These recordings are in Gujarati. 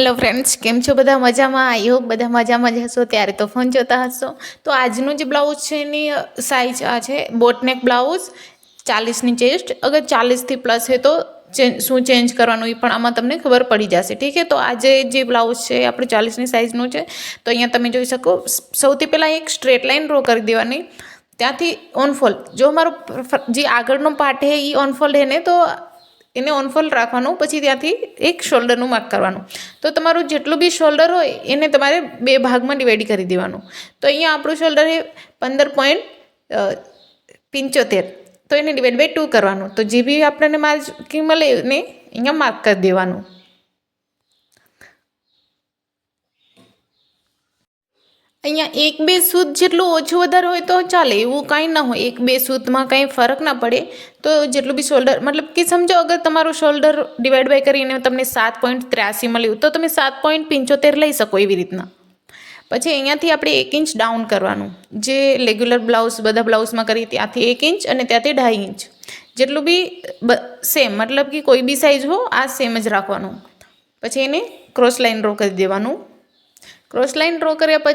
હેલો ફ્રેન્ડ્સ, કેમ છો? બધા મજામાં? આઈ હોપ બધા મજામાં જ હશો. ત્યારે તો ફોન જોતા હશો. તો આજનું જે બ્લાઉઝ છે એની સાઇઝ આ છે, બોટનેક બ્લાઉઝ 40ની ચેસ્ટ. અગર 40થી પ્લસ છે તો શું ચેન્જ કરવાનું એ પણ આમાં તમને ખબર પડી જશે. ઠીક છે, તો આજે જે બ્લાઉઝ છે આપણે 40ની સાઇઝનું છે. તો અહીંયા તમે જોઈ શકો, સૌથી પહેલાં એક સ્ટ્રેટ લાઇન ડ્રો કરી દેવાની. ત્યાંથી ઓનફોલ્ડ, જો મારો જે આગળનો પાર્ટ છે એ ઓનફોલ્ડ છે ને, તો એને ઓનફોલ્ડ રાખવાનું. પછી ત્યાંથી એક શોલ્ડરનું માર્ક કરવાનું. તો તમારું જેટલું બી શોલ્ડર હોય એને તમારે બે ભાગમાં ડિવાઈડ કરી દેવાનું. તો અહીંયા આપણું શોલ્ડર છે 15.75, તો એને ડિવાઈડ બાય 2 કરવાનું. તો જે બી આપણને માર્કિંગ મળે એને અહીંયા માર્ક કરી દેવાનું. અહીંયા 1-2 સૂત જેટલું ઓછું વધારે હોય તો ચાલે, એવું કાંઈ ના હોય. 1-2 સૂતમાં કાંઈ ફરક ના પડે. તો જેટલું બી શોલ્ડર, મતલબ કે સમજો અગર તમારું શોલ્ડર ડિવાઈડ બાય કરીને તમને 7.83 મળ્યું, તો તમે 7.75 લઈ શકો એવી રીતના. પછી અહીંયાથી આપણે 1 ઇંચ ડાઉન કરવાનું. જે રેગ્યુલર બ્લાઉઝ બધા બ્લાઉઝમાં કરીએ ત્યાંથી 1 ઇંચ અને ત્યાંથી 2.5 ઇંચ જેટલું બી સેમ, મતલબ કે કોઈ બી સાઇઝ હો આ સેમ જ રાખવાનું. પછી એને ક્રોસ લાઇન ડ્રો કરી દેવાનું. ક્રોસ લાઇન ડ્રો કર્યા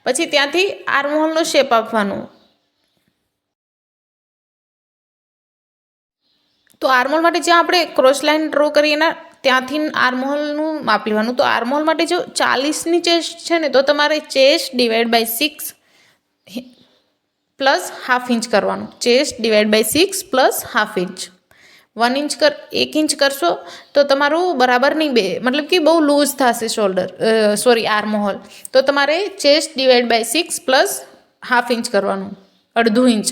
પછી ત્યાંથી આર્મહોલનો શેપ આપવાનો. તો આર્મહોલ માટે જ્યાં આપણે ક્રોસ લાઇન ડ્રો કરીએ એના ત્યાંથી આર્મહોલનું માપ લેવાનું. તો આર્મહોલ માટે જો 40ની ચેસ્ટ છે ને, તો તમારે chest divide by 6 plus half inch કરવાનું. Chest divide by 6 plus half inch. 1 inch કરશો તો તમારું બરાબર નહીં બે, મતલબ કે બહુ લૂઝ થશે આર્મહોલ. તો તમારે chest divide by 6 plus half inch કરવાનું, અડધું ઇંચ.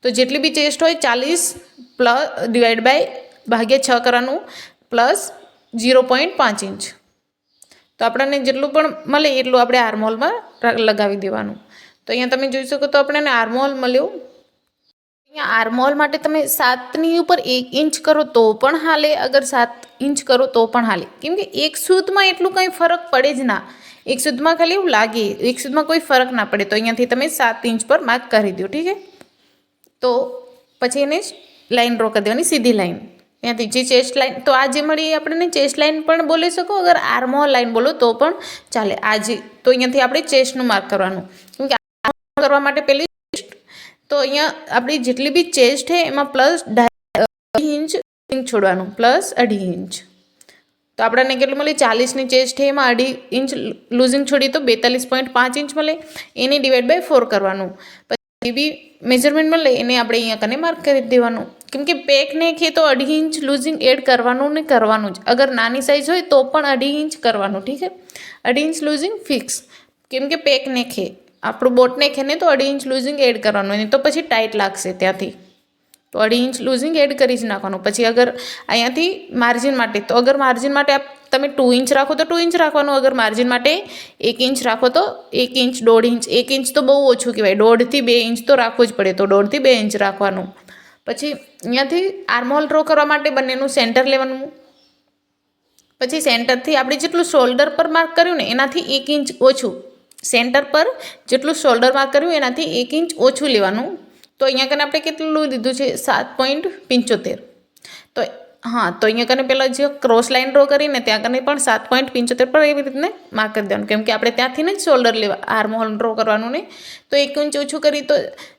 તો જેટલી બી ચેસ્ટ હોય 40 પ્લસ ડિવાઈડ બાય ભાગ્યા 6 કરવાનું પ્લસ 0.5 ઇંચ. તો આપણને જેટલું પણ મળે એટલું આપણે આર્મહોલમાં લગાવી દેવાનું. તો અહીંયા તમે જોઈ શકો, તો આપણને આર્મહોલ મળ્યું. અહીંયા આર્મહોલ માટે તમે 7ની ઉપર 1 ઇંચ કરો તો પણ હાલે, અગર 7 ઇંચ કરો તો પણ હાલે. કેમ કે એક સૂતમાં એટલું કંઈ ફરક પડે જ ના. એક સૂતમાં ખાલી એવું લાગે, એક સૂતમાં કોઈ ફરક ના પડે. તો અહીંયાથી તમે 7 ઇંચ પર માર્ક કરી દો. ઠીક છે, તો પછી એને લાઇન ડ્રો કરી દેવાની, સીધી લાઇન. ત્યાંથી જે ચેસ્ટ લાઇન, તો આ જે મળી આપણને ચેસ્ટ લાઇન પણ બોલી શકો, અગર આર્મહોલ લાઇન બોલો તો પણ ચાલે. તો અહીંયાથી આપણે ચેસ્ટનું માર્ક કરવાનું. કેમ કે કરવા માટે પહેલી ચેસ્ટ, તો અહીંયા આપણી જેટલી બી ચેસ્ટ છે એમાં પ્લસ 2.5 ઇંચ છોડવાનું, પ્લસ 2.5 ઇંચ. તો આપણને કેટલું મળે? 40ની ચેસ્ટ છે એમાં 2.5 ઇંચ લૂઝિંગ છોડી તો 42.5 ઇંચ મળે. એને ડિવાઈડ બાય 4 કરવાનું. પછી બી મેજરમેન્ટ મળે એને આપણે અહીંયા કને માર્ક કરી દેવાનું. કેમ કે પેક નેક છે તો 2.5 ઇંચ લૂઝિંગ એડ કરવાનું ને કરવાનું જ. અગર નાની સાઇઝ હોય તો પણ 2.5 ઇંચ કરવાનું. ઠીક છે, 2.5 ઇંચ લૂઝિંગ ફિક્સ. કેમ કે પેક નેક છે, આપણું બોટ નેક છે ને, તો 2.5 ઇંચ લૂઝિંગ એડ કરવાનું, નહીં તો પછી ટાઈટ લાગશે ત્યાંથી. તો 2.5 ઇંચ લૂઝિંગ એડ કરી જ નાખવાનું. પછી અગર અહીંયાથી માર્જિન માટે, તો અગર માર્જિન માટે તમે 2 ઇંચ રાખો તો 2 ઇંચ રાખવાનું. અગર માર્જિન માટે 1 ઇંચ રાખો તો 1 ઇંચ, 1.5 ઇંચ. 1 ઇંચ તો બહુ ઓછું કહેવાય, 1.5થી 2 ઇંચ તો રાખવું જ પડે. તો 1.5થી 2 ઇંચ રાખવાનું. પછી અહીંયાથી આર્મહોલ ડ્રો કરવા માટે બંનેનું સેન્ટર લેવાનું. પછી સેન્ટરથી આપણે જેટલું શોલ્ડર પર માર્ક કર્યું ને એનાથી 1 ઇંચ ઓછું, સેન્ટર પર જેટલું શોલ્ડર માર્ક કર્યું એનાથી 1 ઇંચ ઓછું લેવાનું. તો અહીંયા કને આપણે કેટલું લીધું છે? 7.75. તો હા, તો અહીંયા કને પહેલાં જે ક્રોસ લાઇન ડ્રો કરીને ત્યાં કને પણ 7.75 પર એવી રીતને માર્ક કરી દેવાનું. કેમ કે આપણે ત્યાંથી ને જ શોલ્ડર લેવા આર્મહોલ ડ્રો કરવાનું ને. તો 1 ઇંચ ઓછું કરી તો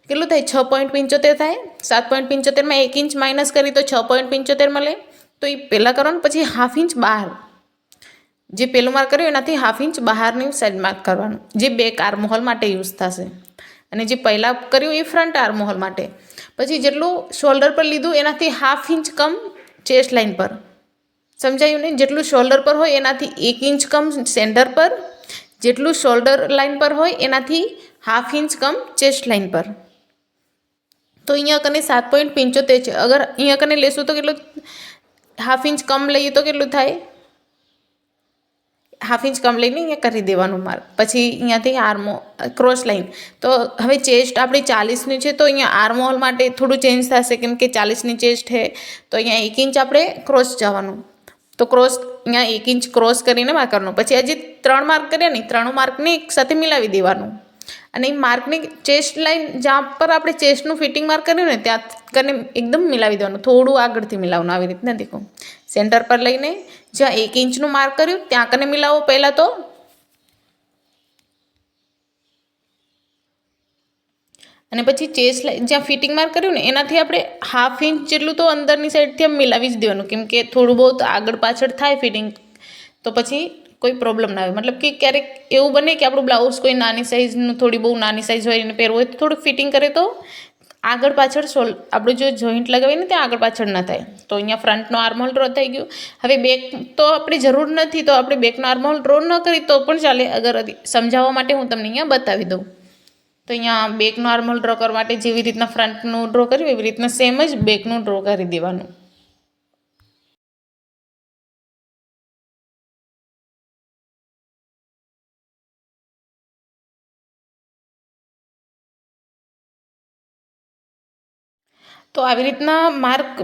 કેટલું થાય? 6.75 થાય. 7.75માં 1 ઇંચ માઇનસ કરી તો 6.75 મળે. તો એ પહેલાં કરવાનું. પછી હાફ ઇંચ બહાર, જે પહેલું માર્ક કર્યું એનાથી હાફ ઇંચ બહારની સાઈડ માર્ક કરવાનું, જે બેક આર્મહોલ માટે યુઝ થશે. અને જે પહેલાં કર્યું એ ફ્રન્ટ આર્મહોલ માટે. પછી જેટલું શોલ્ડર પર લીધું એનાથી હાફ ઇંચ કમ ચેસ્ટ લાઇન પર. સમજાયું ને? જેટલું શોલ્ડર પર હોય એનાથી 1 ઇંચ કમ સેન્ટર પર, જેટલું શોલ્ડર લાઇન પર હોય એનાથી હાફ ઇંચ કમ ચેસ્ટ લાઇન પર. તો અહીંયા કને 7.75 છે. અગર અહીંયા કને લેશું તો કેટલું? હાફ ઇંચ કમ લઈએ તો કેટલું થાય? હાફ ઇંચ કમ લઈને અહીંયા કરી દેવાનું માર્ક. પછી અહીંયાથી ક્રોસ લાઇન. તો હવે ચેસ્ટ આપણી 40ની છે, તો અહીંયા આર્મહોલ માટે થોડું ચેન્જ થશે. કેમ કે 40ની ચેસ્ટ છે તો અહીંયા 1 ઇંચ આપણે ક્રોસ જવાનું. તો ક્રોસ અહીંયા 1 ઇંચ ક્રોસ કરીને માર્ક કરવાનું. પછી હજી 3 માર્ક કર્યા ને, 3 માર્કને એક સાથે મિલાવી દેવાનું. અને એ માર્કની ચેસ્ટ લાઇન જ્યાં પર આપણે ચેસ્ટનું ફિટિંગ માર્ક કર્યું ને ત્યાં કરીને એકદમ મિલાવી દેવાનું. થોડું આગળથી મિલાવવાનું, આવી રીતના દેખો. સેન્ટર પર લઈને જ્યાં 1 ઇંચનું માર્ક કર્યું ત્યાં કને મિલાવો પહેલાં તો, અને પછી ચેસ્ટ લાઇન જ્યાં ફિટિંગ માર્ક કર્યું ને એનાથી આપણે 1/2 ઇંચ જેટલું તો અંદરની સાઈડથી આમ મિલાવી જ દેવાનું, કેમ કે થોડું બહુ આગળ પાછળ થાય ફિટિંગ તો પછી કોઈ પ્રોબ્લેમ ના આવે. મતલબ કે ક્યારેક એવું બને કે આપણું બ્લાઉઝ કોઈ નાની સાઇઝનું, થોડી બહુ નાની સાઇઝ હોય એને પહેરવું હોય તો થોડુંક ફિટિંગ કરે તો આગળ પાછળ આપણું જો જોઈન્ટ લગાવીએ ને ત્યાં આગળ પાછળ ના થાય. તો અહીંયા ફ્રન્ટનો આર્મહોલ ડ્રો થઈ ગયું. હવે બેક તો આપણે જરૂર નથી, તો આપણે બેકનો આર્મહોલ ડ્રો ન કરી તો પણ ચાલે. અગર સમજાવવા માટે હું તમને અહીંયા બતાવી દઉં. તો અહીંયા બેકનો આર્મહોલ ડ્રો કરવા માટે જેવી રીતના ફ્રન્ટનું ડ્રો કર્યું એવી રીતના સેમ જ બેકનું ડ્રો કરી દેવાનું. તો આવી રીતના માર્ક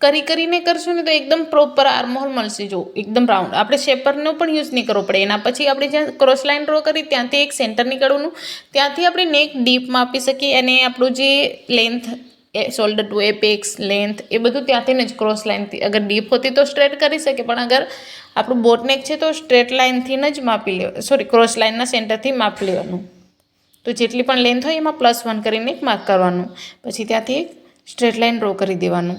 કરીને કરશું ને તો એકદમ પ્રોપર આર્મહોલ મળશે. જો એકદમ રાઉન્ડ, આપણે શેપરનો પણ યુઝ નહીં કરવો પડે. એના પછી આપણે જ્યાં ક્રોસ લાઇન ડ્રો કરી ત્યાંથી એક સેન્ટર નીકળવાનું, ત્યાંથી આપણે નેક ડીપ માપી શકીએ અને આપણું જે length, shoulder to apex length એ બધું ત્યાંથી જ ક્રોસ લાઇનથી. અગર ડીપ હોતી તો સ્ટ્રેટ કરી શકે, પણ અગર આપણું બોટ નેક છે તો સ્ટ્રેટ લાઇનથી જ માપી લેવાનું, સોરી ક્રોસ લાઇનના સેન્ટરથી માપ લેવાનું. તો જેટલી પણ લેન્થ હોય એમાં +1 કરીને એક માર્ક કરવાનું, પછી ત્યાંથી એક સ્ટ્રેટ લાઇન ડ્રો કરી દેવાનું.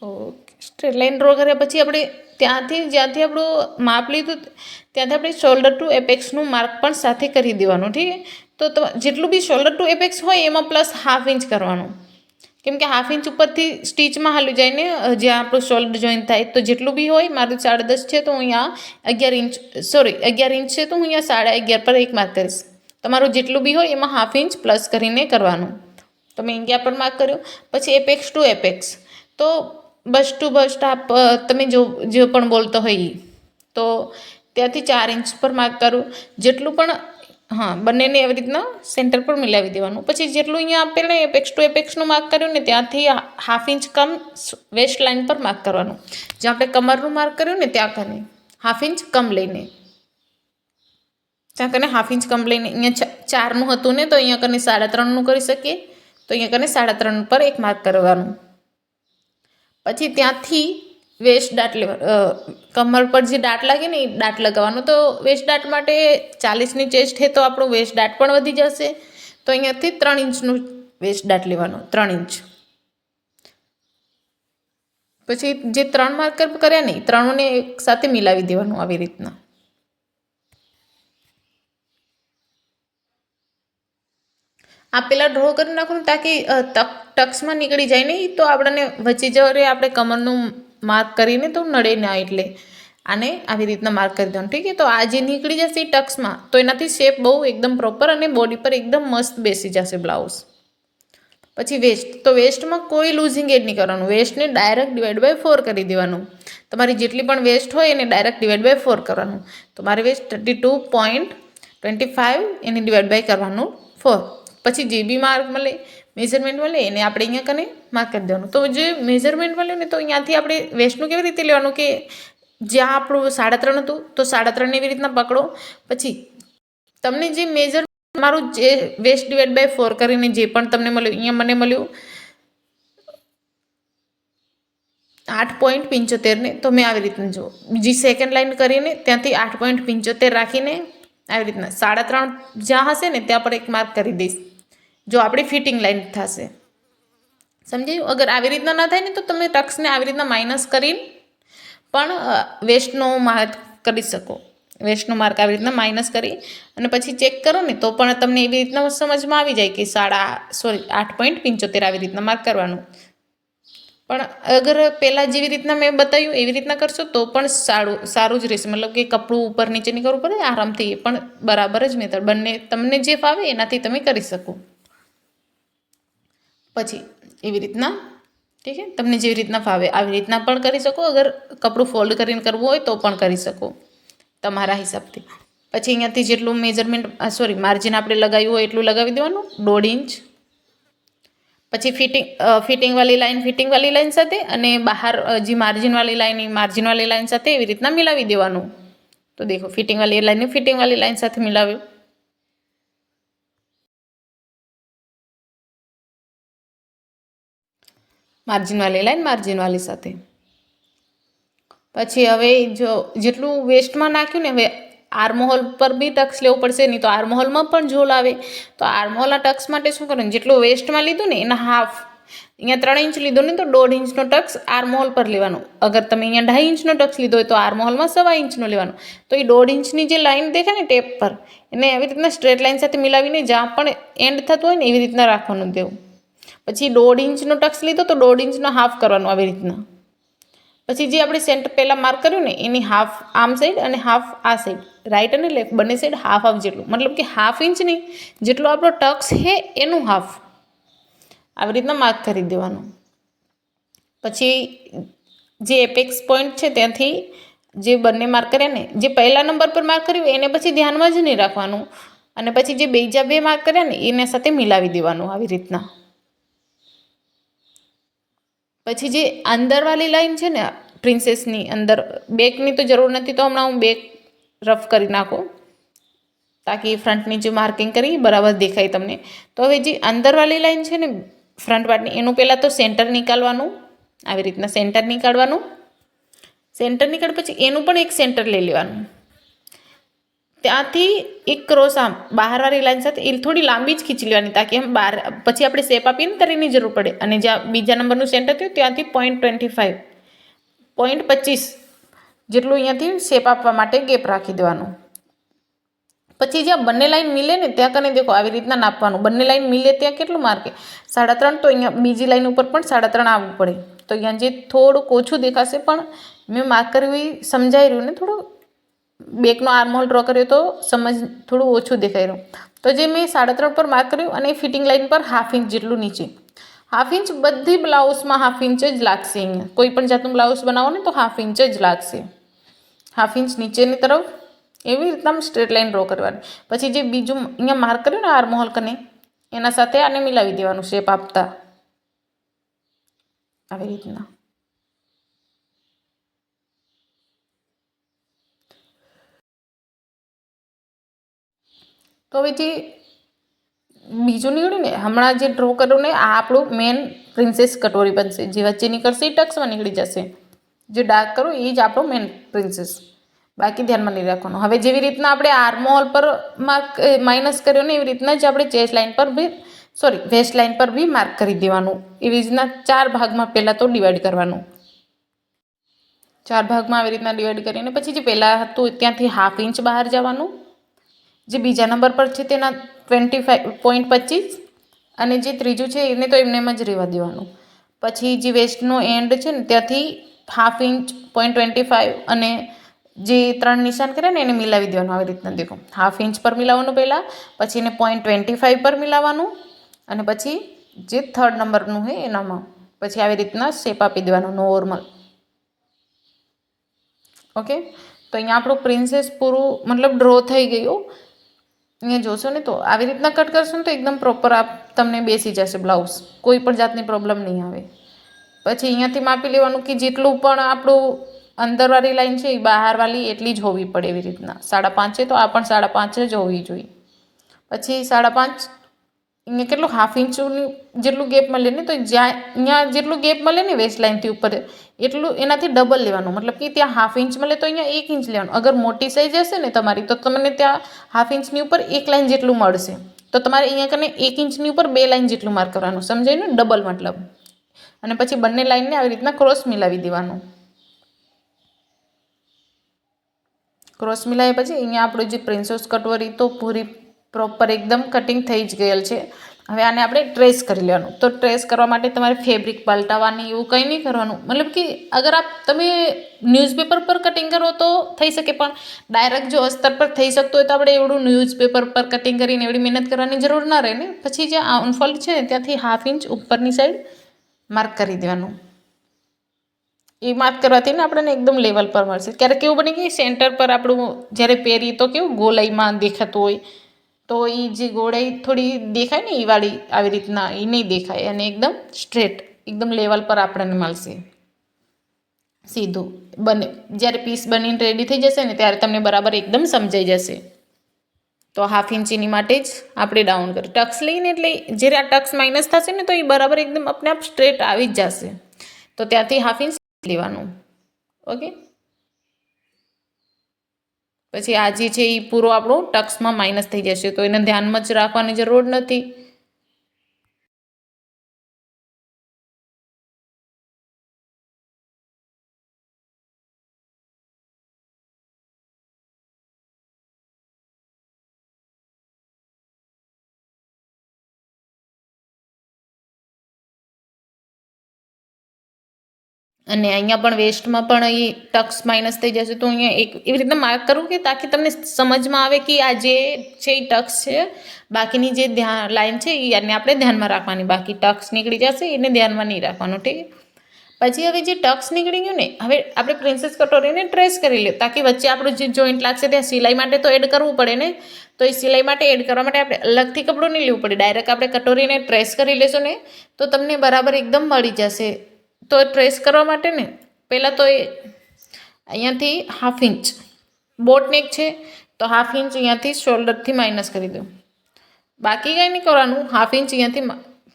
ઓકે, સ્ટ્રેટ લાઇન ડ્રો કર્યા પછી આપણે ત્યાંથી જ્યાંથી આપણું માપ લીધું ત્યાંથી આપણે શોલ્ડર ટુ એપેક્સનું માર્ક પણ સાથે કરી દેવાનું. ઠીક છે, તો જેટલું બી શોલ્ડર ટુ એપેક્સ હોય એમાં +1/2 ઇંચ કરવાનું, કેમ કે 1/2 ઇંચ ઉપરથી સ્ટીચમાં હાલી જાય ને જ્યાં આપણું શોલ્ડર જોઈન્ટ થાય. તો જેટલું બી હોય, મારું 10.5 છે તો હું અહીંયા 11 ઇંચ, સોરી 11 ઇંચ છે તો હું અહીંયા 11.5 પર એક માર્ક કરીશ. તમારું જેટલું બી હોય એમાં 1/2 ઇંચ પ્લસ કરીને કરવાનું. તો મેં અહીંયા પર માર્ક કર્યું. પછી એપેક્સ ટુ એપેક્સ, તો બસ્ટ ટુ બસ્ટ તમે જે પણ બોલતો હોય તો ત્યાંથી 4 ઇંચ પર માર્ક કરું. જેટલું પણ, હા, બંનેને એવી રીતના સેન્ટર પર મિલાવી દેવાનું. પછી જેટલું અહીંયા આપણે એપેક્સ ટુ એપેક્સનું માર્ક કર્યું ને ત્યાંથી 1/2 ઇંચ કમ વેસ્ટ લાઇન પર માર્ક કરવાનું. જ્યાં આપણે કમરનું માર્ક કર્યું ને ત્યાં કને 1/2 ઇંચ કમ લઈને, ત્યાં કને 1/2 ઇંચ કમ લઈને, અહીંયા 4નું હતું ને તો અહીંયા કને 3.5નું કરી શકીએ. તો અહીંયા કને 3.5 પર એક માર્ક કરવાનું. પછી ત્યાંથી વેસ્ટ ડાટ કમર પર જે ડાટ લાગે ને એ ડાટ લગાવવાનો. તો વેસ્ટ ડાટ માટે 40ની ચેસ્ટ છે તો આપણું વેસ્ટ ડાટ પણ વધી જશે. તો અહીંયાથી 3 ઇંચનું વેસ્ટ ડાટ લેવાનું, 3 ઇંચ. પછી જે 3 માર્કર કર્યા ને 3ને એક સાથે મિલાવી દેવાનું આવી રીતના. આ પેલા ડ્રો કરી નાખવાનું તાકી ટક્સમાં નીકળી જાય નહીં, તો આપણને વચ્ચે જરે આપણે કમરનું માર્ક કરીને તો નડે ના. એટલે આને આવી રીતના માર્ક કરી દેવાનું. ઠીક છે, તો આ જે નીકળી જશે ટક્સમાં તો એનાથી શેપ બહુ એકદમ પ્રોપર અને બોડી પર એકદમ મસ્ત બેસી જશે બ્લાઉઝ. પછી વેસ્ટ, તો વેસ્ટમાં કોઈ લૂઝિંગ એડ નહીં કરવાનું. વેસ્ટને ડાયરેક્ટ /4 કરી દેવાનું. તમારી જેટલી પણ વેસ્ટ હોય એને ડાયરેક્ટ /4 કરવાનું. તો મારે વેસ્ટ 32.25 એને / કરવાનું 4. પછી જે બી માર્ક મળે, મેઝરમેન્ટ મળે એને આપણે અહીંયા કને માર્ક કરી દેવાનું. તો જે મેઝરમેન્ટ મળ્યું ને તો અહીંયાથી આપણે વેસ્ટનું કેવી રીતે લેવાનું કે જ્યાં આપણું 3.5 હતું તો 3.5 એવી રીતના પકડો. પછી તમને જે મેઝર મારું જે વેસ્ટ /4 કરીને જે પણ તમને મળ્યું, અહીંયા મને મળ્યું 8.75 ને, તો મેં આવી રીતના જો બીજી સેકન્ડ લાઈન કરીને ત્યાંથી 8.75 રાખીને આવી રીતના 3.5 જ્યાં હશે ને ત્યાં પર એક માર્ક કરી દઈશ. જો આપણી ફિટિંગ લાઈન થશે, સમજાયું? અગર આવી રીતના ના થાય ને તો તમે ટક્સને આવી રીતના માઇનસ કરીને પણ વેસ્ટનો માર્ક કરી શકો. વેસ્ટનો માર્ક આવી રીતના માઇનસ કરી અને પછી ચેક કરો ને તો પણ તમને એવી રીતના સમજમાં આવી જાય કે 8.75 આવી રીતના માર્ક કરવાનું. પણ અગર પહેલાં જેવી રીતના મેં બતાવ્યું એવી રીતના કરશો તો પણ સારું જ રહેશે. મતલબ કે કપડું ઉપર નીચે નહીં કરવું પડે, આરામથી એ પણ બરાબર જ મેથડ, બંને તમને જે ફાવે એનાથી તમે કરી શકો. પછી એવી રીતના, ઠીક છે, તમને જેવી રીતના ફાવે આવી રીતના પણ કરી શકો. અગર કપડું ફોલ્ડ કરીને કરવું હોય તો પણ કરી શકો તમારા હિસાબથી. પછી અહીંયાથી જેટલું મેઝરમેન્ટ, માર્જિન આપણે લગાવ્યું હોય એટલું લગાવી દેવાનું, 1.5 ઇંચ. પછી ફિટિંગવાળી લાઈન સાથે અને બહાર જે માર્જિનવાળી લાઈન સાથે એવી રીતના મિલાવી દેવાનું. તો દેખો ફિટિંગવાળી લાઈન સાથે મિલાવ્યું. માર્જિનવાળી લાઈન માર્જિનવાળી સાથે. પછી હવે જો જેટલું વેસ્ટમાં નાખ્યું ને, હવે આર્મહોલ પર બી ટક્સ લેવું પડશે, નહીં તો આર્મહોલમાં પણ ઝોલ આવે. તો આર્મહોલના ટક્સ માટે શું કરવાનું, જેટલું વેસ્ટમાં લીધું ને એના હાફ, અહીંયા 3 ઇંચ લીધો ને તો 1.5 ઇંચનો ટક્સ આર્મહોલ પર લેવાનો. અગર તમે અહીંયા 2.5 ઇંચનો ટક્સ લીધો હોય તો આર્મહોલમાં 1.25 ઇંચનો લેવાનો. તો એ 1.5 ઇંચની જે લાઈન દેખાય ને ટેપ પર, એને એવી રીતના સ્ટ્રેટ લાઈન સાથે મિલાવીને જ્યાં પણ એન્ડ થતું હોય ને એવી રીતના રાખવાનું તેવું. પછી 1.5 ઇંચનો ટક્સ લીધો તો 1.5 ઇંચનો હાફ કરવાનો આવી રીતના. પછી જે આપણે સેન્ટર પહેલાં માર્ક કર્યું ને એની હાફ આમ સાઈડ અને હાફ આ સાઈડ, રાઈટ અને લેફ્ટ બંને સાઈડ હાફ હાફ જેટલું, મતલબ કે 1/2 ઇંચ નહીં, જેટલો આપણો ટક્સ છે એનું હાફ આવી રીતના માર્ક કરી દેવાનું. પછી જે એપેક્સ પોઈન્ટ છે ત્યાંથી જે બંને માર્ક કર્યા ને, જે પહેલા નંબર પર માર્ક કર્યું એને પછી ધ્યાનમાં જ નહીં રાખવાનું, અને પછી જે બીજા 2 માર્ક કર્યા ને એને સાથે મિલાવી દેવાનું આવી રીતના. પછી જે અંદરવાળી લાઈન છે ને પ્રિન્સેસની અંદર, બેકની તો જરૂર નથી, તો હમણાં હું બેક રફ કરી નાખું તાકી ફ્રન્ટની જે માર્કિંગ કરી બરાબર દેખાય તમને. તો હવે જે અંદરવાળી લાઈન છે ને ફ્રન્ટ પાર્ટની, એનું પહેલાં તો સેન્ટર નીકાળવાનું, આવી રીતના સેન્ટર નીકાળવાનું. સેન્ટર નીકાળ પછી એનું પણ એક સેન્ટર લઈ લેવાનું, ત્યાંથી એક ક્રોસ આમ બહારવાળી લાઈન સાથે એ થોડી લાંબી જ ખીંચી લેવાની, તાકી એમ બહાર પછી આપણે શેપ આપીને ત્યારે એની જરૂર પડે. અને જ્યાં બીજા નંબરનું સેન્ટર થયું ત્યાંથી 0.25 જેટલું અહીંયાથી શેપ આપવા માટે ગેપ રાખી દેવાનું. પછી જ્યાં બંને લાઈન મિલે ને ત્યાં કને દેખો આવી રીતના નાપવાનું. બંને લાઈન મિલે ત્યાં કેટલું માર્કે 3.5, તો અહીંયા બીજી લાઈન ઉપર પણ 3.5 આવવું પડે. તો અહીંયા જે થોડુંક ઓછું દેખાશે, પણ મેં માર્ક કર્યું એ સમજાઈ રહ્યું ને, થોડું બેકનો આર્મહોલ ડ્રો કર્યો તો સમજ થોડું ઓછું દેખાઈ રહ્યું. તો જે મેં 3.5 પર માર્ક કર્યું અને ફિટિંગ લાઈન પર 1/2 ઇંચ જેટલું નીચે, 1/2 ઇંચ બધી બ્લાઉઝમાં 1/2 ઇંચ જ લાગશે. અહીંયા કોઈ પણ જાતનું બ્લાઉઝ બનાવો ને તો 1/2 ઇંચ જ લાગશે. 1/2 ઇંચ નીચેની તરફ એવી રીતના સ્ટ્રેટ લાઈન ડ્રો કરવાની. પછી જે બીજું અહીંયા માર્ક કર્યું ને આર્મહોલ કને, એના સાથે આને મિલાવી દેવાનું શેપ આપતા આવી રીતના. તો હવે જે બીજું નીકળ્યું ને હમણાં જે ડ્રો કર્યું ને, આ આપણું મેન પ્રિન્સેસ કટોરી બનશે. જે વચ્ચે નીકળશે એ ટક્સમાં નીકળી જશે. જે ડાર્ક કરું એ જ આપણો મેન પ્રિન્સેસ, બાકી ધ્યાનમાં નહીં રાખવાનું. હવે જેવી રીતના આપણે આર્મહોલ પર માર્ક માઇનસ કર્યો ને એવી રીતના જ આપણે ચેસ્ટ લાઇન પર બી વેસ્ટ લાઇન પર બી માર્ક કરી દેવાનું. એવી રીતના 4 ભાગમાં પહેલાં તો ડિવાઈડ કરવાનું. 4 ભાગમાં આવી રીતના ડિવાઈડ કરીને પછી જે પહેલાં હતું ત્યાંથી 1/2 ઇંચ બહાર જવાનું. જે બીજા નંબર પર છે તેના 25.25, અને જે ત્રીજું છે એને તો એમને એમ જ રહેવા દેવાનું. પછી જે વેસ્ટનો એન્ડ છે ને ત્યાંથી 1/2 ઇંચ 0.25 અને જે 3 નિશાન કર્યા ને એને મિલાવી દેવાનું આવી રીતના. દેખો 1/2 ઇંચ પર મિલાવવાનું પહેલાં, પછી એને 0.25 પર મિલાવવાનું, અને પછી જે 3rd નંબરનું છે એનામાં પછી આવી રીતના શેપ આપી દેવાનો નોર્મલ. ઓકે, તો અહીંયા આપણું પ્રિન્સેસ પૂરું મતલબ ડ્રો થઈ ગયું. અહીંયા જોશો ને તો આવી રીતના કટ કરશો ને તો એકદમ પ્રોપર તમને બેસી જશે બ્લાઉઝ, કોઈ પણ જાતની પ્રોબ્લેમ નહીં આવે. પછી અહીંયાથી માપી લેવાનું કે જેટલું પણ આપણું અંદરવાળી લાઈન છે એ બહારવાળી એટલી જ હોવી પડે. એવી રીતના 5.5 છે તો આ પણ 5.5 જ હોવી જોઈએ. પછી 5.5 અહીંયા કેટલું 1/2 ઇંચનું જેટલું ગેપ મળે ને, તો જ્યાં અહીંયા જેટલું ગેપ મળે ને વેસ્ટ લાઇનથી ઉપર એટલું એનાથી ડબલ લેવાનું. મતલબ કે ત્યાં 1/2 ઇંચ મળે તો અહીંયા 1 ઇંચ લેવાનું. અગર મોટી સાઈઝ હશે ને તમારી તો તમને ત્યાં 1/2 ઇંચની ઉપર 1 લાઇન જેટલું મળશે. તો તમારે અહીંયા કને 1 ઇંચની ઉપર 2 લાઇન જેટલું માર્ક કરવાનું. સમજાયું ને? ડબલ મતલબ. અને પછી બંને લાઇનને આવી રીતના ક્રોસ મિલાવી દેવાનું. ક્રોસ મિલાવ્યા પછી અહીંયા આપણું જે પ્રિન્સેસ કટોરી તો પૂરી પ્રોપર એકદમ કટિંગ થઈ જ ગયેલ છે. હવે આને આપણે ટ્રેસ કરી લેવાનું. તો ટ્રેસ કરવા માટે તમારે ફેબ્રિક પલટાવવાની એવું કંઈ નહીં કરવાનું. મતલબ કે અગર તમે ન્યૂઝપેપર પર કટિંગ કરો તો થઈ શકે, પણ ડાયરેક્ટ જો અસ્તર પર થઈ શકતો હોય તો આપણે એવડું ન્યૂઝપેપર પર કટિંગ કરીને એવડી મહેનત કરવાની જરૂર ના રહે ને. પછી જે અનફોલ્ડ છે ને ત્યાંથી 1/2 ઇંચ ઉપરની સાઈડ માર્ક કરી દેવાનું. એ માર્ક કરવાથી ને આપણને એકદમ લેવલ પર મળશે. ક્યારેક કેવું બને કે સેન્ટર પર આપણું જ્યારે પહેરીએ તો કેવું ગોલાઈમાં દેખાતું હોય, તો એ જે ગોળાઈ થોડી દેખાય ને એ વાળી આવી રીતના એ નહીં દેખાય, અને એકદમ સ્ટ્રેટ એકદમ લેવલ પર આપણને મળશે સીધું. જ્યારે પીસ બનીને રેડી થઈ જશે ને ત્યારે તમને બરાબર એકદમ સમજાઈ જશે. તો 1/2 ઇંચની માટે જ આપણે ડાઉન કરીએ. ટક્સ લઈને એટલે જ્યારે આ ટક્સ માઇનસ થશે ને તો એ બરાબર એકદમ આપણે આપ સ્ટ્રેટ આવી જ જશે. તો ત્યાંથી હાફ ઇંચ લેવાનું. ઓકે, પછી આ જે છે એ પૂરો આપણો ટક્સમાં માઇનસ થઈ જશે, તો એને ધ્યાનમાં જ રાખવાની જરૂર નથી. અને અહીંયા પણ વેસ્ટમાં પણ એ ટક્સ માઇનસ થઈ જશે, તો અહીંયા એક એવી રીતના માર્ક કરવું કે તાકી તમને સમજમાં આવે કે આ જે છે એ ટક્સ છે, બાકીની જે લાઈન છે એને આપણે ધ્યાનમાં રાખવાની, બાકી ટક્સ નીકળી જશે એને ધ્યાનમાં નહીં રાખવાનું. ઠીક, પછી હવે જે ટક્સ નીકળી ગયું ને, હવે આપણે પ્રિન્સેસ કટોરીને ટ્રેસ કરી લે, તાકી વચ્ચે આપણું જે જોઈન્ટ લાગશે ત્યાં સિલાઈ માટે તો એડ કરવું પડે ને, તો એ સિલાઈ માટે એડ કરવા માટે આપણે અલગથી કપડું નહીં લેવું પડે, ડાયરેક્ટ આપણે કટોરીને ટ્રેસ કરી લેશું ને તો તમને બરાબર એકદમ મળી જશે. તો ટ્રેસ કરવા માટે ને પહેલાં તો એ અહીંયાથી હાફ ઇંચ બોટ નેક છે, તો હાફ ઇંચ અહીંયાથી શોલ્ડરથી માઇનસ કરી દો. બાકી કંઈ નહીં કરવાનું, હાફ ઇંચ અહીંયાથી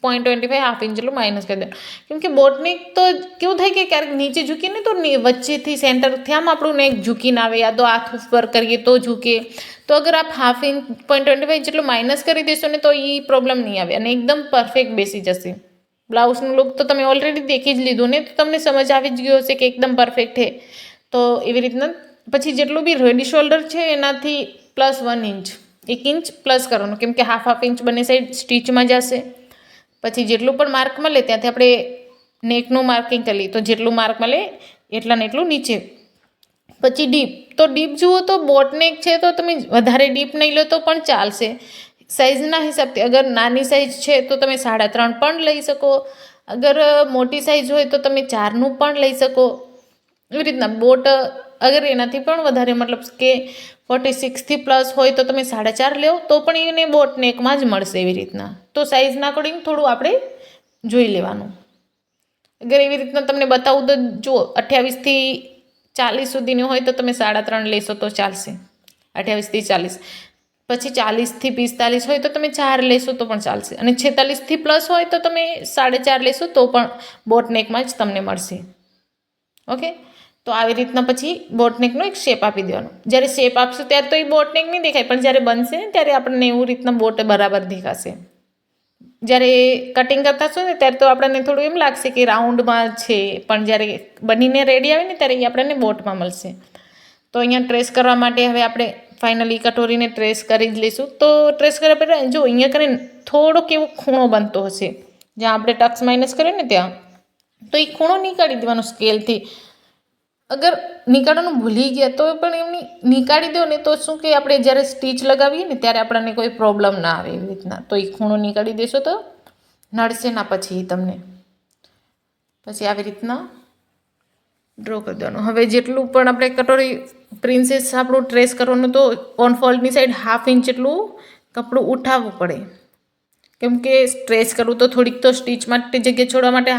0.25 હાફ ઇંચ જેટલું માઇનસ કરી દો. કેમ કે બોટ નેક તો કેવું થાય કે ક્યારેક નીચે ઝૂકીને તો વચ્ચેથી સેન્ટરથી આમ આપણું નેક ઝૂકીને આવે, યા તો હાથ ઉપર કરીએ તો ઝૂકે. તો અગર આપ હાફ ઇંચ 0.25 જેટલું માઇનસ કરી દેશો ને તો એ પ્રોબ્લેમ નહીં આવે અને એકદમ પરફેક્ટ બેસી જશે. બ્લાઉઝનું લુક તો તમે ઓલરેડી દેખી જ લીધું ને, તો તમને સમજ આવી જ ગયો હશે કે એકદમ પરફેક્ટ છે. તો એવી રીતના પછી જેટલું બી રેડી શોલ્ડર છે એનાથી +1 ઇંચ, 1 ઇંચ પ્લસ કરવાનું, કેમ કે હાફ ઇંચ બંને સાઈડ સ્ટીચમાં જશે. પછી જેટલું પણ માર્ક મળે ત્યાંથી આપણે નેકનું માર્કિંગ કરી લઈએ, તો જેટલું માર્ક મળે એટલા ને એટલું નીચે. પછી ડીપ, તો ડીપ જુઓ તો બોટ નેક છે તો તમે વધારે ડીપ નહીં લો તો પણ ચાલશે. સાઇઝના હિસાબથી અગર નાની સાઇઝ છે તો તમે 3.5 પણ લઈ શકો, અગર મોટી સાઇઝ હોય તો તમે 4નું પણ લઈ શકો. એવી રીતના બોટ અગર એનાથી પણ વધારે મતલબ કે 46થી પ્લસ હોય તો તમે 4.5 લો તો પણ એને બોટ નેકમાં જ મળશે. એવી રીતના તો સાઇઝના અકોર્ડિંગ થોડું આપણે જોઈ લેવાનું. અગર એવી રીતના તમને બતાવું તો જુઓ 28થી 40 સુધીની હોય તો તમે 3.5 લેશો તો ચાલશે, 28થી 40. પછી 40થી 45 હોય તો તમે 4 લેશો તો પણ ચાલશે, અને 46થી પ્લસ હોય તો તમે 4.5 લેશો તો પણ બોટનેકમાં જ તમને મળશે. ઓકે, તો આવી રીતના પછી બોટનેકનો એક શેપ આપી દેવાનો. જ્યારે શેપ આપશો ત્યારે તો એ બોટનેક નહીં દેખાય, પણ જ્યારે બનશે ને ત્યારે આપણને એવું રીતના બોટ બરાબર દેખાશે. જ્યારે કટિંગ કરતા છો ને ત્યારે તો આપણને થોડું એમ લાગશે કે રાઉન્ડમાં છે, પણ જ્યારે બનીને રેડી આવે ને ત્યારે એ આપણને બોટમાં મળશે. તો અહીંયા ટ્રેસ કરવા માટે હવે આપણે ફાઇનલી કટોરીને ટ્રેસ કરી જ લઈશું. તો ટ્રેસ કર્યા પહેલાં જો અહીંયા કરીને થોડોક એવો ખૂણો બનતો હશે જ્યાં આપણે ટક્સ માઇનસ કરીએ ને ત્યાં, તો એ ખૂણો નીકાળી દેવાનો સ્કેલથી. અગર નીકાળવાનું ભૂલી ગયા તો પણ એમની નીકાળી દો ને, તો શું કે આપણે જ્યારે સ્ટીચ લગાવીએ ને ત્યારે આપણને કોઈ પ્રોબ્લેમ ના આવે. એવી રીતના તો એ ખૂણો નીકાળી દેશો તો નડશે ના પછી તમને. પછી આવી રીતના ડ્રો કરી દેવાનું. હવે જેટલું પણ આપણે કટોરી પ્રિન્સેસ આપણું ટ્રેસ કરવાનું, તો ઓન ફોલ્ડની સાઈડ હાફ ઇંચ જેટલું કપડું ઉઠાવવું પડે, કેમ કે સ્ટ્રેચ કરવું તો થોડીક તો સ્ટીચ માટે જગ્યા છોડવા માટે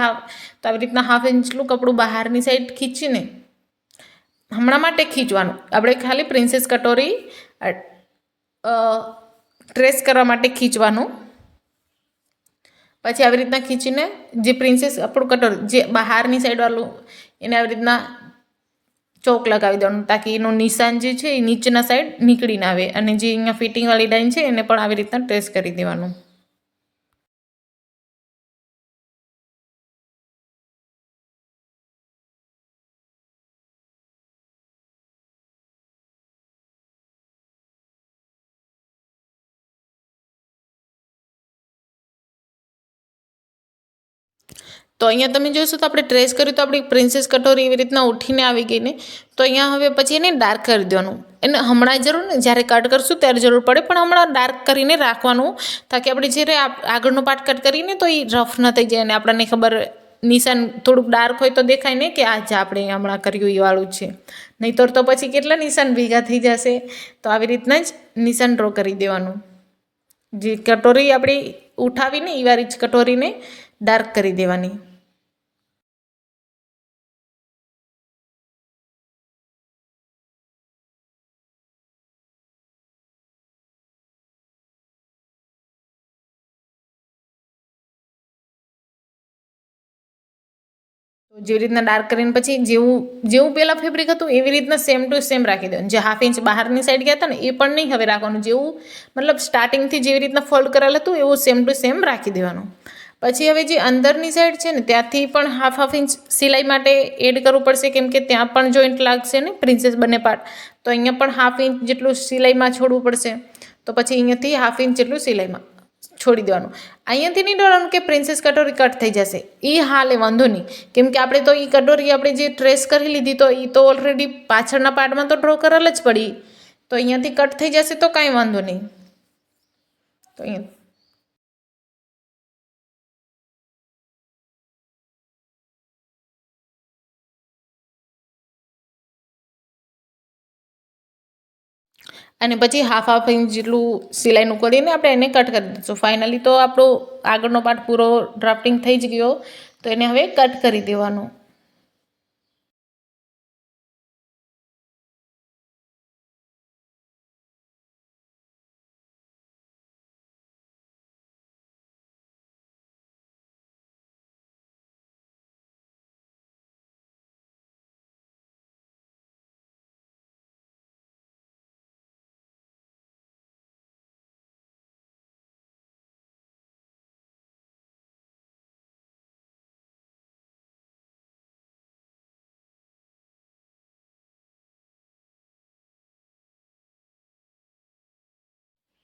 તો આવી રીતના હાફ ઇંચ જેટલું કપડું બહારની સાઈડ ખીચીને હમણાં માટે ખીચવાનું. આપણે ખાલી પ્રિન્સેસ કટોરી ટ્રેસ કરવા માટે ખીચવાનું. પછી આવી રીતના ખીચીને જે પ્રિન્સેસ આપણું કટોરી જે બહારની સાઈડવાળું એને આવી રીતના ચોક લગાવી દેવાનું, તાકી એનું નિશાન જે છે એ નીચેના સાઈડ નીકળી ના આવે. અને જે અહીંયા ફિટિંગવાળી લાઈન છે એને પણ આવી રીતના ટ્રેસ કરી દેવાનું. તો અહીંયા તમે જોશો તો આપણે ટ્રેસ કર્યું તો આપણી પ્રિન્સેસ કટોરી એવી રીતના ઉઠીને આવી ગઈ ને. તો અહીંયા હવે પછી એને ડાર્ક કરી દેવાનું. એને હમણાં જરૂર ને, જ્યારે કટ કરશું ત્યારે જરૂર પડે, પણ હમણાં ડાર્ક કરીને રાખવાનું, તાકી આપણે જ્યારે આગળનો પાર્ટ કટ કરીને તો એ રફ ન થઈ જાય અને આપણને ખબર નિશાન થોડુંક ડાર્ક હોય તો દેખાય ને કે આ જ આપણે હમણાં કર્યું એ વાળું છે. નહીંતર તો પછી કેટલા નિશાન ભેગા થઈ જશે. તો આવી રીતના જ નિશાન ડ્રો કરી દેવાનું. જે કટોરી આપણી ઉઠાવીને એ વાળી જ કટોરીને ડાર્ક કરી દેવાની. તો જેવી રીતના ડાર્ક કરીને પછી જેવું પહેલાં ફેબ્રિક હતું એવી રીતના સેમ ટુ સેમ રાખી દેવાનું. જે 1/2 ઇંચ બહારની સાઈડ ગયા હતા ને એ પણ નહીં હવે રાખવાનું. જેવું મતલબ સ્ટાર્ટિંગથી જેવી રીતના ફોલ્ડ કરેલ હતું એવું સેમ ટુ સેમ રાખી દેવાનું. પછી હવે જે અંદરની સાઈડ છે ને ત્યાંથી પણ 1/2 ઇંચ સિલાઈ માટે એડ કરવું પડશે, કેમ કે ત્યાં પણ જોઈન્ટ લાગશે ને પ્રિન્સેસ બંને પાર્ટ. તો અહીંયા પણ 1/2 ઇંચ જેટલું સિલાઈમાં છોડવું પડશે. તો પછી અહીંયાથી 1/2 ઇંચ જેટલું સિલાઈમાં છોડી દેવાનું. અહીંયાથી નહીં ડરવાનું કે પ્રિન્સેસ કટોરી કટ થઈ જશે, એ હાલે વાંધો નહીં, કેમ કે આપણે તો એ કટોરી આપણે જે ટ્રેસ કરી લીધી તો એ તો ઓલરેડી પાછળના પાર્ટમાં તો ડ્રો કરેલ જ પડી. તો અહીંયાથી કટ થઈ જશે તો કાંઈ વાંધો નહીં. તો અહીંયા અને પછી 1/2 ઇંચ જેટલું સિલાઈનું કરીને આપણે એને કટ કરી દઈશું. ફાઇનલી તો આપણો આગળનો પાર્ટ પૂરો ડ્રાફ્ટિંગ થઈ જ ગયો, તો એને હવે કટ કરી દેવાનું.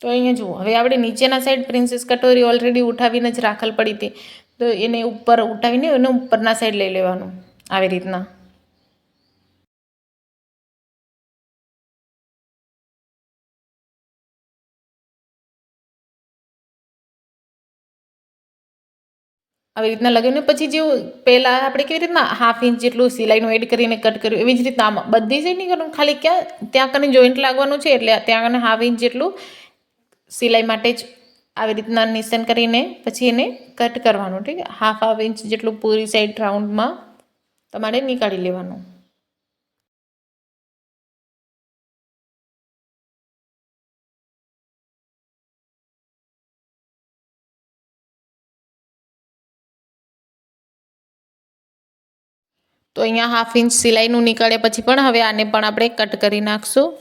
તો અહીંયા જુઓ, હવે આપણે નીચેના સાઈડ પ્રિન્સેસ કટોરી ઓલરેડી ઉઠાવીને જ રાખેલ પડી હતી, તો એને ઉપર ઉઠાવીને એને ઉપરના સાઈડ લઈ લેવાનું આવી રીતના. આવી રીતના લગાવીને પછી જેવું પહેલાં આપણે કેવી રીતના 1/2 ઇંચ જેટલું સિલાઈનું એડ કરીને કટ કર્યું એવી જ રીતના આમાં બધી સાઈડ નહીં કરવાનું, ખાલી ત્યાં કને જોઈન્ટ લાગવાનું છે એટલે ત્યાં કને 1/2 ઇંચ જેટલું સિલાઈ માટે જ આવી રીતના નિશાન કરીને પછી એને કટ કરવાનું. ઠીક છે, 1/2 ઇંચ જેટલું પૂરી સાઈડ રાઉન્ડમાં તમારે નીકાળી લેવાનું. તો અહીંયા 1/2 ઇંચ સિલાઈનું નીકળ્યા પછી પણ હવે આને પણ આપણે કટ કરી નાખશું.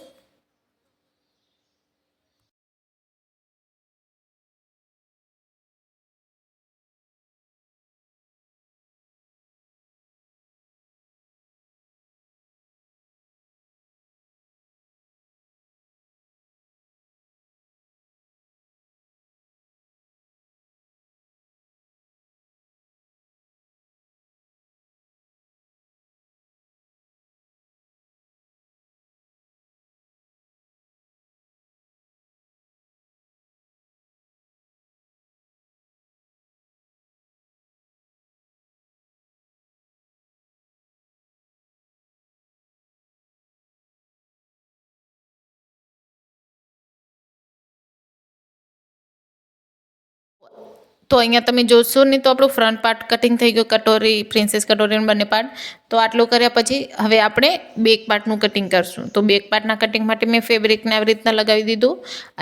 તો અહીંયા તમે જોશો ને તો આપણું ફ્રન્ટ પાર્ટ કટિંગ થઈ ગયું, કટોરી પ્રિન્સેસ કટોરીનું બંને પાર્ટ. તો આટલું કર્યા પછી હવે આપણે બેક પાર્ટનું કટિંગ કરશું. તો બેક પાર્ટના કટિંગ માટે મેં ફેબ્રિકને આવી રીતના લગાવી દીધું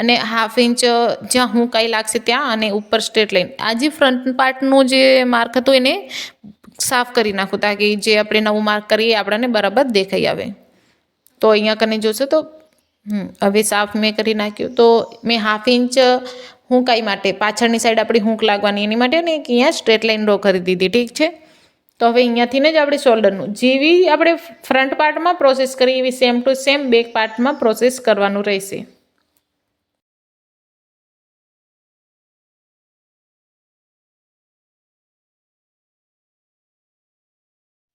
અને 1/2 ઇંચ જ્યાં હું કાંઈ લાગશે ત્યાં અને ઉપર સ્ટ્રેટ લાઈન. આ જે ફ્રન્ટ પાર્ટનું જે માર્ક હતું એને સાફ કરી નાખું તાકી જે આપણે નવું માર્ક કરીએ આપણને બરાબર દેખાઈ આવે. તો અહીંયા કને જોશો તો હવે સાફ મેં કરી નાખ્યું. તો મેં 1/2 ઇંચ હુંકાઈ માટે પાછળની સાઈડ આપણી હૂંક લાગવાની એની માટે ને અહીંયા સ્ટ્રેટ લાઈન ડ્રો કરી દીધી. ઠીક છે, તો હવે અહીંયાથી જ આપણે શોલ્ડરનું જેવી આપણે ફ્રન્ટ પાર્ટમાં પ્રોસેસ કરીએ એવી સેમ ટુ સેમ બેક પાર્ટમાં પ્રોસેસ કરવાનું રહેશે.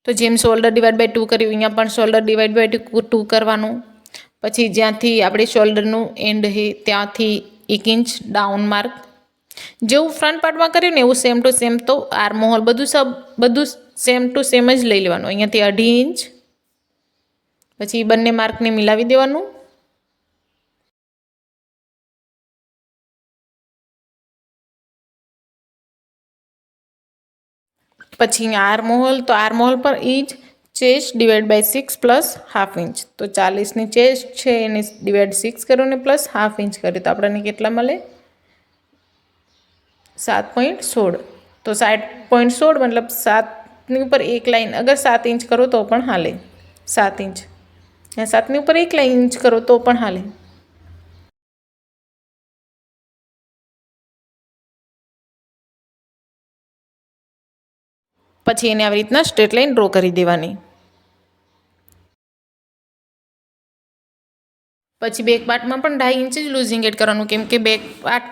તો જેમ શોલ્ડર ડિવાઈડ બાય 2 કર્યું અહીંયા પણ શોલ્ડર ડિવાઈડ બાય 2 કરવાનું. પછી જ્યાંથી આપણે શોલ્ડરનું એન્ડ છે ત્યાંથી 1 ઇંચ ડાઉન માર્ક જેવું ફ્રન્ટ પાર્ટમાં કર્યું ને એવું સેમ ટુ સેમ તો આર્મ હોલ બધું સેમ ટુ સેમ જ લઈ લેવાનું. અહીંયાથી 2.5 ઇંચ પછી બંને માર્કને મિલાવી દેવાનું. પછી આર્મ હોલ, તો આર્મ હોલ પર એ જ chest divide by 6 plus 1/2 inch. તો 40ની ચેસ્ટ છે એને ડિવાઈડ 6 કર્યું ને પ્લસ 1/2 ઇંચ કર્યું તો આપણને કેટલા મળે 7.16. તો 7.16 મતલબ 7 7ની ઉપર એક લાઈન અગર 7 ઇંચ કરો તો પણ હાલે, 7 ઇંચ, 7ની ઉપર એક લાઈન ઇંચ કરો તો પણ હાલે. પછી એને આવી રીતના સ્ટ્રેટ લાઈન ડ્રો કરી દેવાની. પછી બેક પાર્ટમાં પણ 2.5 ઇંચ જ લૂઝિંગ એડ કરવાનું, કેમ કે બેક પાર્ટ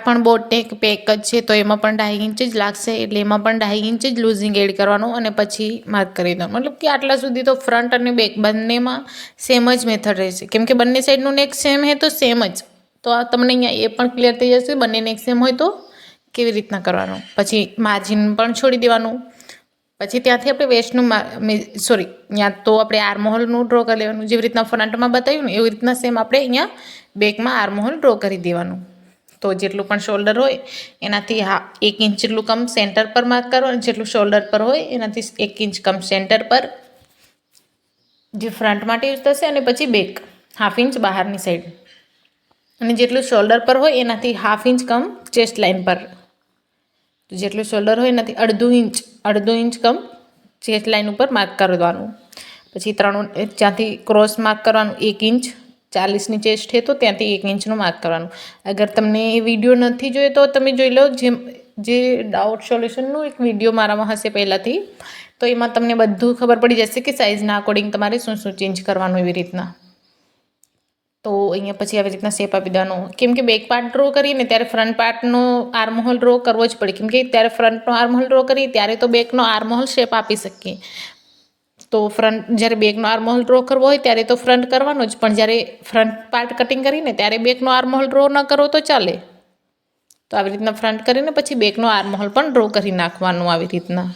પણ બોટ નેક પેક જ છે, તો એમાં પણ 2.5 ઇંચ જ લાગશે, એટલે એમાં પણ 2.5 ઇંચ જ લૂઝિંગ એડ કરવાનું અને પછી માર્ક કરી દેવાનું. મતલબ કે આટલા સુધી તો ફ્રન્ટ અને બેક બંનેમાં સેમ જ મેથડ રહેશે, કેમ કે બંને સાઈડનું નેક સેમ હે તો સેમ જ. તો આ તમને અહીંયા એ પણ ક્લિયર થઈ જશે, બંને નેક સેમ હોય તો કેવી રીતના કરવાનું. પછી માર્જિન પણ છોડી દેવાનું. પછી ત્યાંથી આપણે વેસ્ટનું ત્યાં તો આપણે આર્મહોલનું ડ્રો કરી લેવાનું, જેવી રીતના ફ્રન્ટમાં બતાવ્યું ને એવી રીતના સેમ આપણે અહીંયા બેકમાં આર્મહોલ ડ્રો કરી દેવાનું. તો જેટલું પણ શોલ્ડર હોય એનાથી 1 ઇંચ જેટલું કમ સેન્ટર પર માર્ક કરવાનું, જેટલું શોલ્ડર પર હોય એનાથી 1 ઇંચ કમ સેન્ટર પર જે ફ્રન્ટ માટે યુઝ થશે, અને પછી બેક 1/2 ઇંચ બહારની સાઈડ, અને જેટલું શોલ્ડર પર હોય એનાથી 1/2 ઇંચ કમ ચેસ્ટ લાઇન પર, જેટલું શોલ્ડર હોય એનાથી 1/2 ઇંચ કમ ચેસ્ટ લાઇન ઉપર માર્ક કરવાનું. પછી જ્યાંથી ક્રોસ માર્ક કરવાનું 1 ઇંચ, 40ની ચેસ્ટ છે તો ત્યાંથી 1 ઇંચનું માર્ક કરવાનું. અગર તમને એ વિડીયો નથી જોઈએ તો તમે જોઈ લો, જે ડાઉટ સોલ્યુશનનું એક વિડીયો મારામાં હશે પહેલાંથી, તો એમાં તમને બધું ખબર પડી જશે કે સાઇઝના અકોર્ડિંગ તમારે શું ચેન્જ કરવાનું એવી રીતના. તો અહીંયા પછી આવી રીતના શેપ આપી દેવાનો, કેમ કે બેક પાર્ટ ડ્રો કરીને ત્યારે ફ્રન્ટ પાર્ટનો આર્મહોલ ડ્રો કરવો જ પડે, કેમ કે ત્યારે ફ્રન્ટનો આર્મહોલ ડ્રો કરીએ ત્યારે તો બેકનો આર્મહોલ શેપ આપી શકીએ. તો જ્યારે બેકનો આર્મહોલ ડ્રો કરવો હોય ત્યારે તો ફ્રન્ટ કરવાનો જ, પણ જ્યારે ફ્રન્ટ પાર્ટ કટિંગ કરીને ત્યારે બેકનો આર્મહોલ ડ્રો ન કરો તો ચાલે. તો આવી રીતના ફ્રન્ટ કરીને પછી બેકનો આર્મહોલ પણ ડ્રો કરી નાખવાનું આવી રીતના.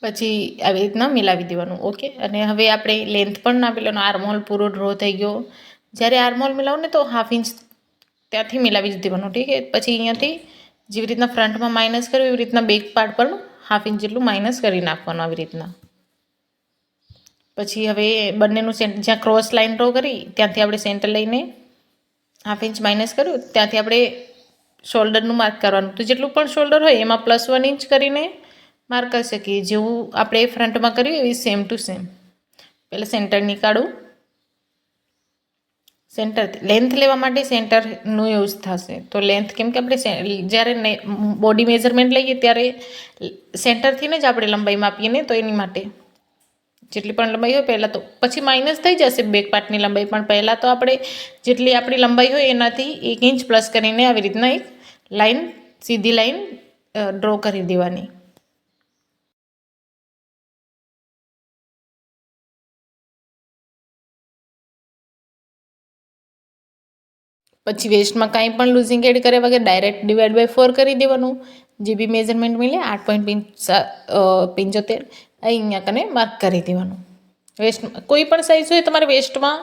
પછી આવી રીતના મિલાવી દેવાનું. ઓકે, અને હવે આપણે લેન્થ પણ નાપી લેવાનો. આર્મહોલ પૂરો ડ્રો થઈ ગયો. જ્યારે આર્મહોલ મિલાવો ને તો 1/2 ઇંચ ત્યાંથી મિલાવી જ દેવાનું. ઠીક છે. પછી અહીંયાથી જેવી રીતના ફ્રન્ટમાં માઇનસ કર્યું એવી રીતના બેક પાર્ટ પર 1/2 ઇંચ જેટલું માઇનસ કરી નાખવાનું આવી રીતના. પછી હવે બંનેનું જ્યાં ક્રોસ લાઇન ડ્રો કરી ત્યાંથી આપણે સેન્ટર લઈને 1/2 ઇંચ માઇનસ કર્યું, ત્યાંથી આપણે શોલ્ડરનું માર્ક કરવાનું. તો જેટલું પણ શોલ્ડર હોય એમાં +1 ઇંચ કરીને માર્ક કરી શકીએ, જેવું આપણે ફ્રન્ટમાં કર્યું એવી સેમ ટુ સેમ. પહેલાં સેન્ટર નીકાળું, સેન્ટર લેન્થ લેવા માટે સેન્ટરનું યુઝ થશે. તો લેન્થ કેમ કે આપણે જ્યારે બોડી મેઝરમેન્ટ લઈએ ત્યારે સેન્ટરથી જ આપણે લંબાઈ માપીએ ને, તો એની માટે જેટલી પણ લંબાઈ હોય પહેલાં તો પછી માઇનસ થઈ જશે બેક પાર્ટની લંબાઈ, પણ પહેલાં તો આપણે જેટલી આપણી લંબાઈ હોય એનાથી 1 ઇંચ પ્લસ કરીને આવી રીતના એક લાઈન, સીધી લાઈન ડ્રો કરી દેવાની. પછી વેસ્ટમાં કાંઈ પણ લૂઝિંગ એડ કર્યા વગર ડાયરેક્ટ /4 કરી દેવાનું. જે બી મેઝરમેન્ટ મળે 8.75 અહીંયા કને માર્ક કરી દેવાનું. વેસ્ટમાં કોઈ પણ સાઇઝ હોય તમારે વેસ્ટમાં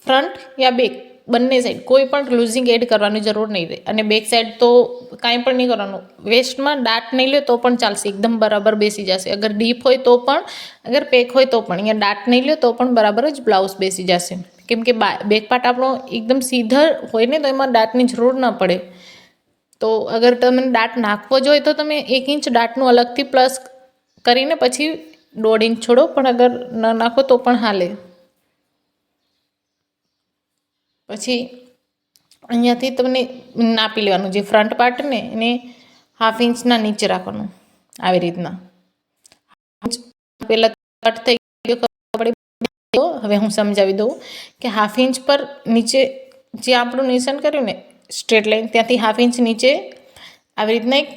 ફ્રન્ટ યા બેક બંને સાઈડ કોઈ પણ લૂઝિંગ એડ કરવાની જરૂર નહીં રહે. અને બેક સાઈડ તો કાંઈ પણ નહીં કરવાનું. વેસ્ટમાં ડાટ નહીં લે તો પણ ચાલશે, એકદમ બરાબર બેસી જશે. અગર ડીપ હોય તો પણ, અગર પેક હોય તો પણ, અહીંયા ડાટ નહીં લે તો પણ બરાબર જ બ્લાઉઝ બેસી જશે. કેમ કે બેક પાર્ટ આપણો એકદમ સીધા હોય ને તો એમાં ડાટની જરૂર ન પડે. તો અગર તમે ડાટ નાખવો જ હોય તો તમે 1 ઇંચ ડાટનું અલગથી પ્લસ કરીને પછી 1.5 ઇંચ છોડો, પણ અગર ન નાખો તો પણ હાલે. પછી અહીંયાથી તમને નાપી લેવાનું, જે ફ્રન્ટ પાર્ટ ને એને 1/2 ઇંચના નીચે રાખવાનું આવી રીતના. પહેલાં કટ થઈ ગયો, હવે હું સમજાવી દઉં કે 1/2 ઇંચ પર નીચે જે આપણું નિશાન કર્યું ને સ્ટ્રેટ લાઈન, ત્યાંથી 1/2 ઇંચ નીચે આવી રીતના એક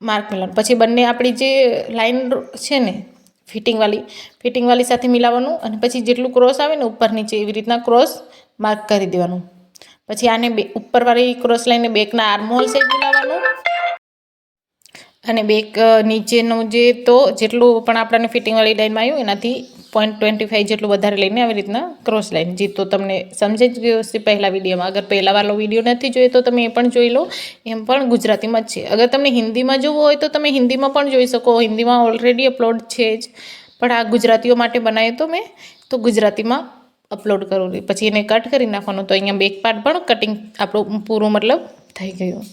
માર્ક મિલાવવાનું. પછી બંને આપણી જે લાઈન છે ને ફિટિંગવાળી સાથે મિલાવવાનું, અને પછી જેટલું ક્રોસ આવે ને ઉપર નીચે એવી રીતના ક્રોસ માર્ક કરી દેવાનું. પછી આને ઉપરવાળી ક્રોસ લાઈને બેકના આર્મહોલ સાઈડ મિલાવવાનું, અને બેક નીચેનું જે તો જેટલું પણ આપણને ફિટિંગવાળી લાઈનમાં આવ્યું એનાથી 0.25 જેટલું વધારે લઈને આવી રીતના ક્રોસ લાઈન, જે તો તમને સમજાઈ જ ગયો હશે પહેલા વિડીયોમાં. અગર પહેલા વાળો વિડીયો નથી જોયો તો તમે એ પણ જોઈ લો, એમ પણ ગુજરાતીમાં જ છે. અગર તમને હિન્દીમાં જોવું હોય તો તમે હિન્દીમાં પણ જોઈ શકો, હિન્દીમાં ઓલરેડી અપલોડ છે જ, પણ આ ગુજરાતીઓ માટે બનાવ્યો તો મેં, તો ગુજરાતીમાં અપલોડ કરું. પછી એને કટ કરી નાખવાનું, તો અહીંયા બેક પાર્ટ પણ કટિંગ આપણું પૂરું મતલબ થઈ ગયું.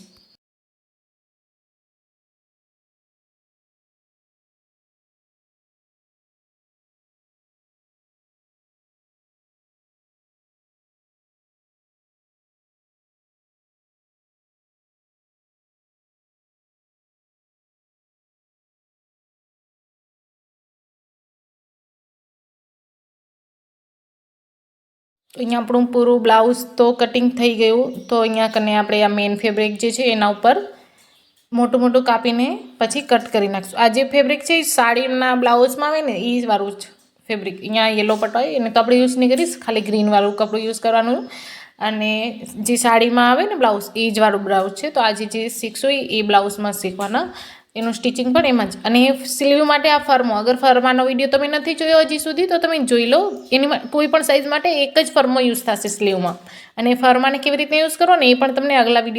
તો અહીંયા આપણું પૂરું બ્લાઉઝ તો કટિંગ થઈ ગયું. તો અહીંયા કને આપણે આ મેઇન ફેબ્રિક જે છે એના ઉપર મોટું મોટું કાપીને પછી કટ કરી નાખશું. આ જે ફેબ્રિક છે એ સાડીના બ્લાઉઝમાં આવે ને એ વાળું જ ફેબ્રિક. અહીંયા યલો પટ્ટો હોય એને કપડું યુઝ નહીં કરીશ, ખાલી ગ્રીનવાળું કપડું યુઝ કરવાનું. અને જે સાડીમાં આવે ને બ્લાઉઝ એ જ વાળું બ્લાઉઝ છે. તો આજે જે શીખશો એ બ્લાઉઝમાં શીખવાના, એનું સ્ટિચિંગ પણ એમાં જ. અને સ્લીવ માટે આ ફર્મો, અગર ફરમાનો વિડીયો તમે નથી જોયો હજી સુધી તો તમે જોઈ લો. એની કોઈ પણ સાઇઝ માટે એક જ ફર્મો યુઝ થશે સ્લીવમાં, અને ફરમાને કેવી રીતે યુઝ કરો ને એ પણ તમને આગલા વિડીયો